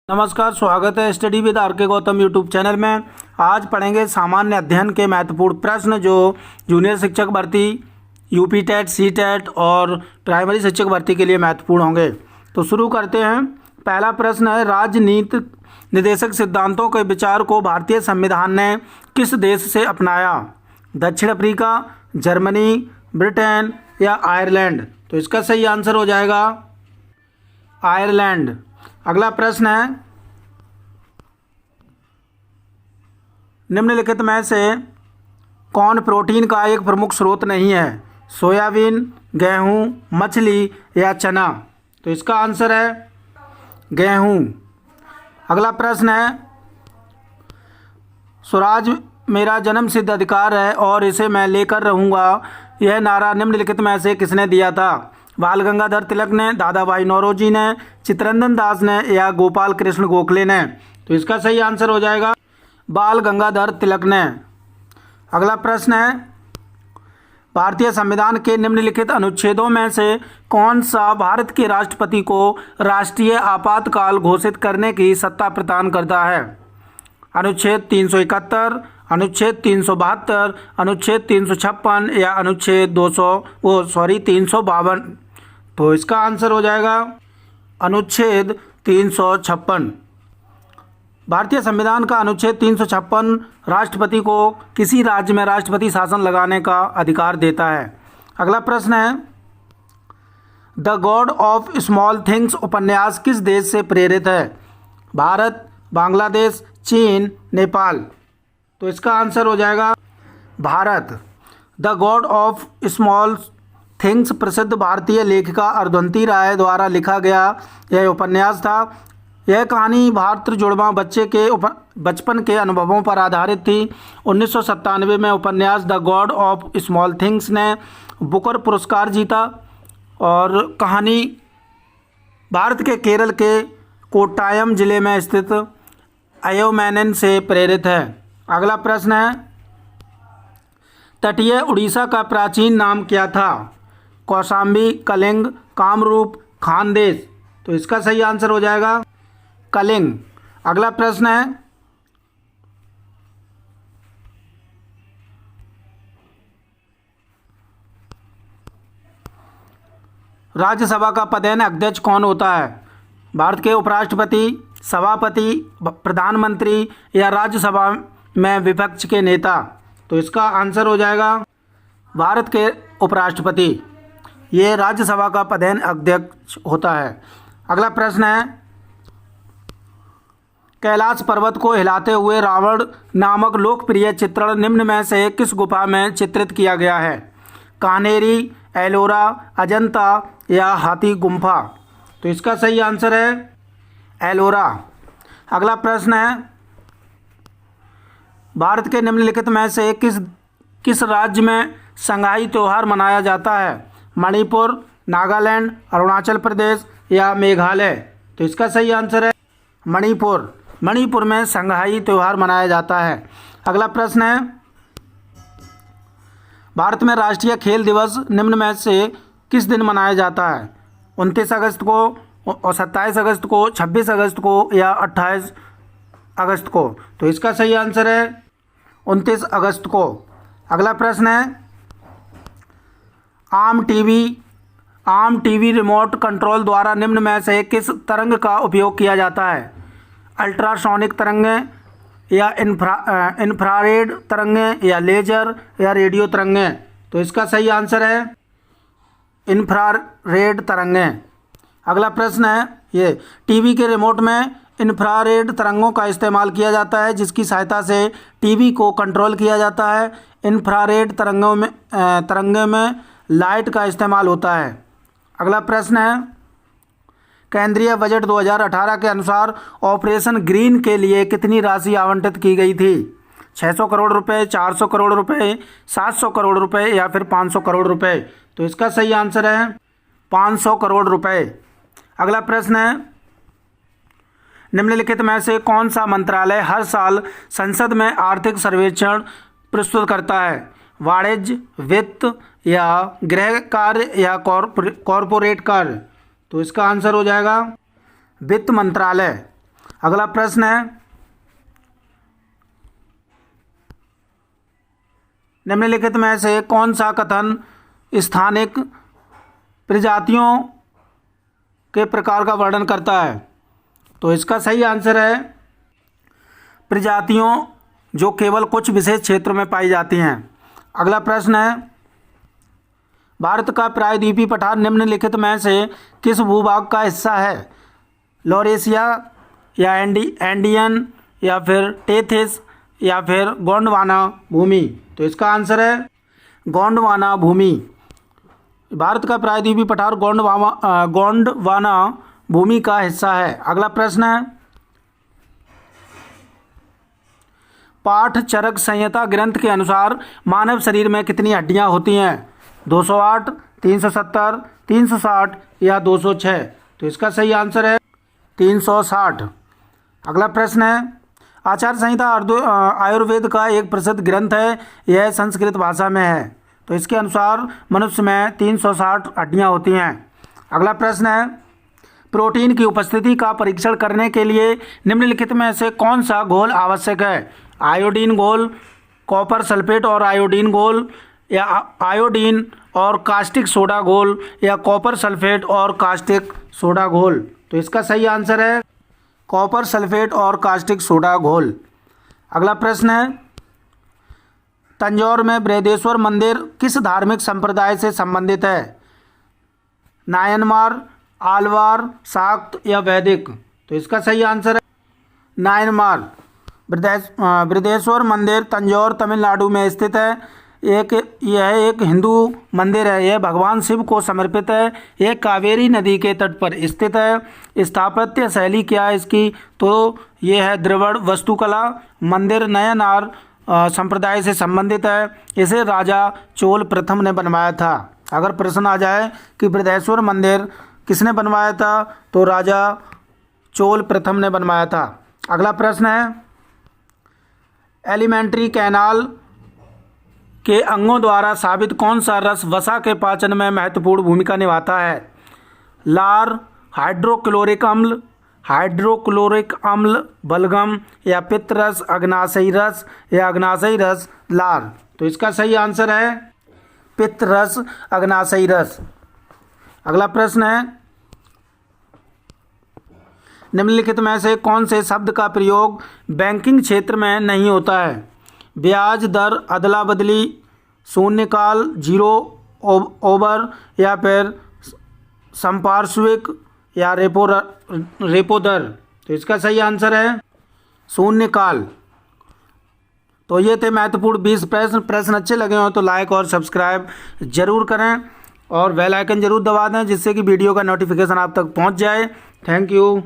नमस्कार, स्वागत है स्टडी विद आर के गौतम यूट्यूब चैनल में। आज पढ़ेंगे सामान्य अध्ययन के महत्वपूर्ण प्रश्न जो जूनियर शिक्षक भर्ती, यूपी टेट, सी टेट और प्राइमरी शिक्षक भर्ती के लिए महत्वपूर्ण होंगे। तो शुरू करते हैं। पहला प्रश्न है, राजनीति निर्देशक सिद्धांतों के विचार को भारतीय संविधान ने किस देश से अपनाया? दक्षिण अफ्रीका, जर्मनी, ब्रिटेन या आयरलैंड? तो इसका सही आंसर हो जाएगा आयरलैंड। अगला प्रश्न है, निम्नलिखित में से कौन प्रोटीन का एक प्रमुख स्रोत नहीं है? सोयाबीन, गेहूं, मछली या चना? तो इसका आंसर है गेहूं। अगला प्रश्न है, स्वराज मेरा जन्मसिद्ध अधिकार है और इसे मैं लेकर रहूँगा, यह नारा निम्नलिखित में से किसने दिया था? बाल गंगाधर तिलक ने, दादा भाई नौरोजी ने, चित्तरंजन दास ने या गोपाल कृष्ण गोखले ने? तो इसका सही आंसर हो जाएगा बाल गंगाधर तिलक ने। अगला प्रश्न है, भारतीय संविधान के निम्नलिखित अनुच्छेदों में से कौन सा भारत के राष्ट्रपति को राष्ट्रीय आपातकाल घोषित करने की सत्ता प्रदान करता है? अनुच्छेद 371, अनुच्छेद 372, अनुच्छेद 356 या अनुच्छेद 352? तो इसका आंसर हो जाएगा अनुच्छेद 356। भारतीय संविधान का अनुच्छेद 356 राष्ट्रपति को किसी राज्य में राष्ट्रपति शासन लगाने का अधिकार देता है। अगला प्रश्न है, the God of small things उपन्यास किस देश से प्रेरित है? भारत, बांग्लादेश, चीन, नेपाल? तो इसका आंसर हो जाएगा Bharat. The God of small things प्रसिद्ध भारतीय लेखिका अरुंधति राय द्वारा लिखा गया यह उपन्यास था। यह कहानी भारत जुड़वा बच्चे के बचपन के अनुभवों पर आधारित थी। 1997 में उपन्यास the God of small things ने बुकर पुरस्कार जीता और कहानी भारत के केरल के कोट्टायम जिले में स्थित अयोमैनन से प्रेरित है। अगला प्रश्न है, तटीय उड़ीसा का प्राचीन नाम क्या था? कौशाम्बी, कलिंग, कामरूप, खानदेश? तो इसका सही आंसर हो जाएगा कलिंग। अगला प्रश्न है, राज्यसभा का पदेन अध्यक्ष कौन होता है? भारत के उपराष्ट्रपति, सभापति, प्रधानमंत्री या राज्यसभा में विपक्ष के नेता? तो इसका आंसर हो जाएगा भारत के उपराष्ट्रपति। ये राज्यसभा का पदेन अध्यक्ष होता है। अगला प्रश्न है, कैलाश पर्वत को हिलाते हुए रावण नामक लोकप्रिय चित्रण निम्न में से किस गुफा में चित्रित किया गया है? कान्हेरी, एलोरा, अजंता या हाथी गुम्फा? तो इसका सही आंसर है एलोरा। अगला प्रश्न है, भारत के निम्नलिखित में से किस राज्य में संगाई त्यौहार मनाया जाता है? मणिपुर, नागालैंड, अरुणाचल प्रदेश या मेघालय? तो इसका सही आंसर है मणिपुर। मणिपुर में संगाई त्यौहार मनाया जाता है। अगला प्रश्न है, भारत में राष्ट्रीय खेल दिवस निम्न में से किस दिन मनाया जाता है? 29 अगस्त को और 27 अगस्त को, 26 अगस्त को या 28 अगस्त को? तो इसका सही आंसर है 29 अगस्त को। अगला प्रश्न है, आम टीवी रिमोट कंट्रोल द्वारा निम्न में से किस तरंग का उपयोग किया जाता है? अल्ट्रासोनिक तरंगें या इंफ्रारेड तरंगें या लेजर या रेडियो तरंगें? तो इसका सही आंसर है इंफ्रारेड तरंगें। अगला प्रश्न है, ये टीवी के रिमोट में इंफ्रारेड तरंगों का इस्तेमाल किया जाता है जिसकी सहायता से टीवी को कंट्रोल किया जाता है। इंफ्रारेड तरंगों में लाइट का इस्तेमाल होता है। अगला प्रश्न है, केंद्रीय बजट 2018 के अनुसार ऑपरेशन ग्रीन के लिए कितनी राशि आवंटित की गई थी? 600 करोड़ रुपए, 400 करोड़ रुपए, 700 करोड़ रुपए या फिर 500 करोड़ रुपए? तो इसका सही आंसर है 500 करोड़ रुपए। अगला प्रश्न है, निम्नलिखित में से कौन सा मंत्रालय हर साल संसद में आर्थिक सर्वेक्षण प्रस्तुत करता है? वाणिज्य, वित्त या गृह कार्य या कॉरपोरेट कार्य? तो इसका आंसर हो जाएगा वित्त मंत्रालय। अगला प्रश्न है, निम्नलिखित में से कौन सा कथन स्थानिक प्रजातियों के प्रकार का वर्णन करता है? तो इसका सही आंसर है प्रजातियों जो केवल कुछ विशेष क्षेत्रों में पाई जाती हैं। अगला प्रश्न है, भारत का प्रायद्वीपीय पठार निम्नलिखित में से किस भूभाग का हिस्सा है? लॉरेशिया या एंडियन या फिर टेथिस या फिर गोंडवाना भूमि? तो इसका आंसर है गोंडवाना भूमि। भारत का प्रायद्वीपीय पठार गोंडवाना भूमि का हिस्सा है। अगला प्रश्न है, पाठ चरक संहिता ग्रंथ के अनुसार मानव शरीर में कितनी हड्डियां होती हैं? 208, 370, 360 या 206? तो इसका सही आंसर है 360। अगला प्रश्न है, आचार संहिता आयुर्वेद का एक प्रसिद्ध ग्रंथ है, यह संस्कृत भाषा में है, तो इसके अनुसार मनुष्य में 360 हड्डियां होती हैं। अगला प्रश्न है, प्रोटीन की उपस्थिति का परीक्षण करने के लिए निम्नलिखित में से कौन सा घोल आवश्यक है? आयोडीन घोल, कॉपर सल्फेट और आयोडीन घोल, या आयोडीन और कास्टिक सोडा घोल, या कॉपर सल्फेट और कास्टिक सोडा घोल? तो इसका सही आंसर है कॉपर सल्फेट और कास्टिक सोडा घोल। अगला प्रश्न है, तंजौर में बृहदेश्वर मंदिर किस धार्मिक संप्रदाय से संबंधित है? नायनमार, आलवार, शाक्त या वैदिक? तो इसका सही आंसर है नायनमार। बृहदेश्वर मंदिर तंजौर तमिलनाडु में स्थित है। यह एक हिंदू मंदिर है। यह भगवान शिव को समर्पित है। यह कावेरी नदी के तट पर स्थित है। स्थापत्य शैली क्या है इसकी? तो यह है द्रविड़ वास्तुकला। मंदिर नयनार संप्रदाय से संबंधित है। इसे राजा चोल प्रथम ने बनवाया था। अगर प्रश्न आ जाए कि बृहदेश्वर मंदिर किसने बनवाया था, तो राजा चोल प्रथम ने बनवाया था। अगला प्रश्न है, एलिमेंट्री कैनाल के अंगों द्वारा साबित कौन सा रस वसा के पाचन में महत्वपूर्ण भूमिका निभाता है? लार, हाइड्रोक्लोरिक अम्ल, बलगम, या पित्तरस, अग्नाशयी रस, या अग्नाशयी रस, लार? तो इसका सही आंसर है पित्तरस, अग्नाशयी रस। अगला प्रश्न है, निम्नलिखित में से कौन से शब्द का प्रयोग बैंकिंग क्षेत्र में नहीं होता है? ब्याज दर अदला बदली, शून्यकाल, जीरो ओवर, या फिर संपार्श्विक, या रेपो दर? तो इसका सही आंसर है शून्यकाल। तो ये थे महत्वपूर्ण 20 प्रश्न अच्छे लगे हो तो लाइक और सब्सक्राइब जरूर करें और बेल आइकन जरूर दबा दें, जिससे कि वीडियो का नोटिफिकेशन आप तक पहुंच जाए। Thank you.